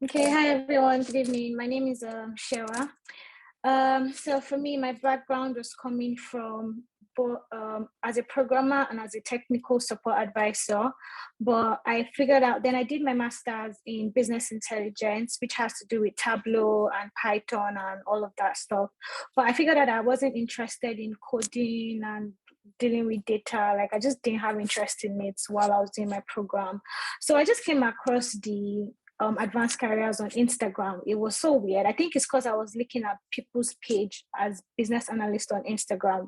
Okay, hi everyone. Good evening. My name is Shewa. So for me, my background was coming from both as a programmer and as a technical support advisor. But I figured out then I did my master's in business intelligence, which has to do with Tableau and Python and all of that stuff. But I figured out I wasn't interested in coding and dealing with data. Like I just didn't have interest in it while I was doing my program. So I just came across the advanced careers on Instagram. It was so weird. I think it's because I was looking at people's page as business analyst on Instagram,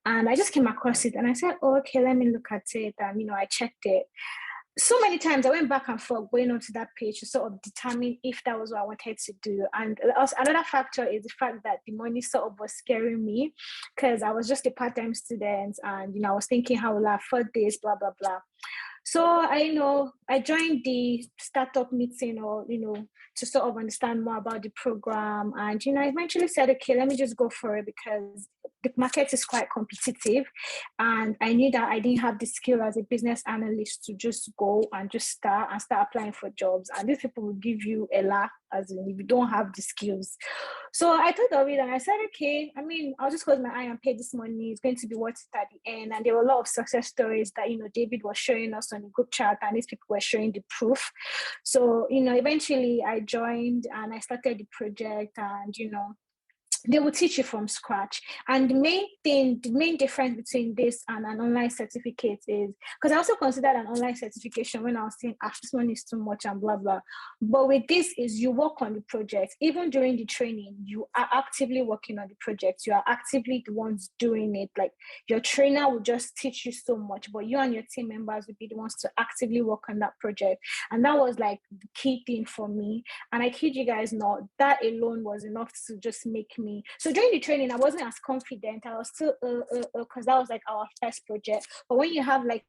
and I just came across it, and I said, "Oh, okay, let me look at it." And I checked it. So many times I went back and forth going onto that page to sort of determine if that was what I wanted to do. And also another factor is the fact that the money sort of was scaring me because I was just a part-time student, and I was thinking, how will I afford this, blah blah blah. So I joined the startup meeting, or to sort of understand more about the program, and I eventually said, okay, let me just go for it because the market is quite competitive, and I knew that I didn't have the skill as a business analyst to just go and just start applying for jobs, and these people will give you a laugh as in if you don't have the skills. So I thought of it and I said, okay, I mean, I'll just close my eye and pay this money. It's going to be worth it at the end. And there were a lot of success stories that, David was showing us on the group chat, and these people were showing the proof. So, eventually I joined and I started the project, and, they will teach you from scratch. And the main difference between this and an online certificate is because I also considered an online certification when I was saying, this one is too much and blah blah. But with this is you work on the project. Even during the training, you are actively working on the project. You are actively the ones doing it. Like your trainer will just teach you so much, but you and your team members will be the ones to actively work on that project. And that was like the key thing for me. And I kid you guys not, that alone was enough to just make me. So during the training, I wasn't as confident. I was still because that was like our first project. But when you have like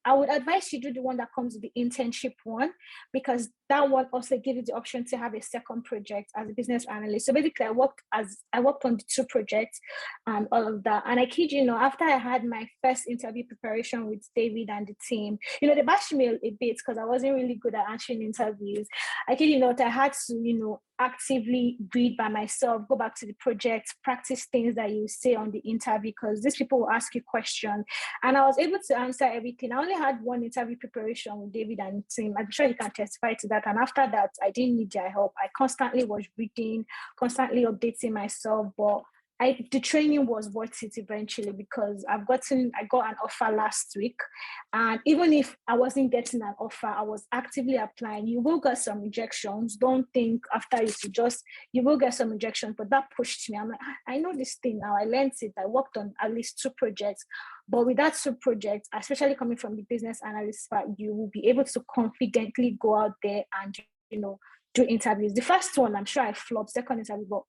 I would advise you do the one that comes with the internship one, because that one also gives you the option to have a second project as a business analyst. So basically, I worked on the two projects and all of that. And I kid you not, after I had my first interview preparation with David and the team, they bashed me a bit because I wasn't really good at answering interviews. I kid you not, I had to actively read by myself, go back to the project, practice things that you say on the interview, because these people will ask you questions. And I was able to answer everything. I only had one interview preparation with David and the team. I'm sure he can testify to that. And after that, I didn't need their help. I constantly was reading, constantly updating myself. But the training was worth it eventually, because I got an offer last week, and even if I wasn't getting an offer, I was actively applying. You will get some rejections. Don't think after you will get some rejections, but that pushed me. I'm like, I know this thing now. I learned it. I worked on at least two projects, but with that two projects, especially coming from the business analyst part, you will be able to confidently go out there and do interviews. The first one, I'm sure I flopped. Second interview, but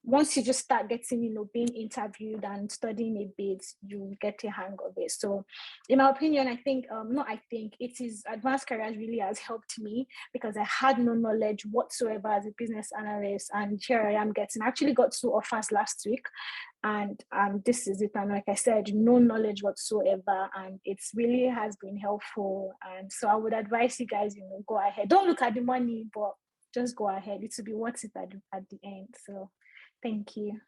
once you just start getting, being interviewed and studying a bit, you get a hang of it. So in my opinion, it is advanced careers really has helped me, because I had no knowledge whatsoever as a business analyst. And here I am I actually got two offers last week, and this is it. And like I said, no knowledge whatsoever. And it's really has been helpful. And so I would advise you guys, go ahead. Don't look at the money, but just go ahead. It will be worth it at the end. So thank you.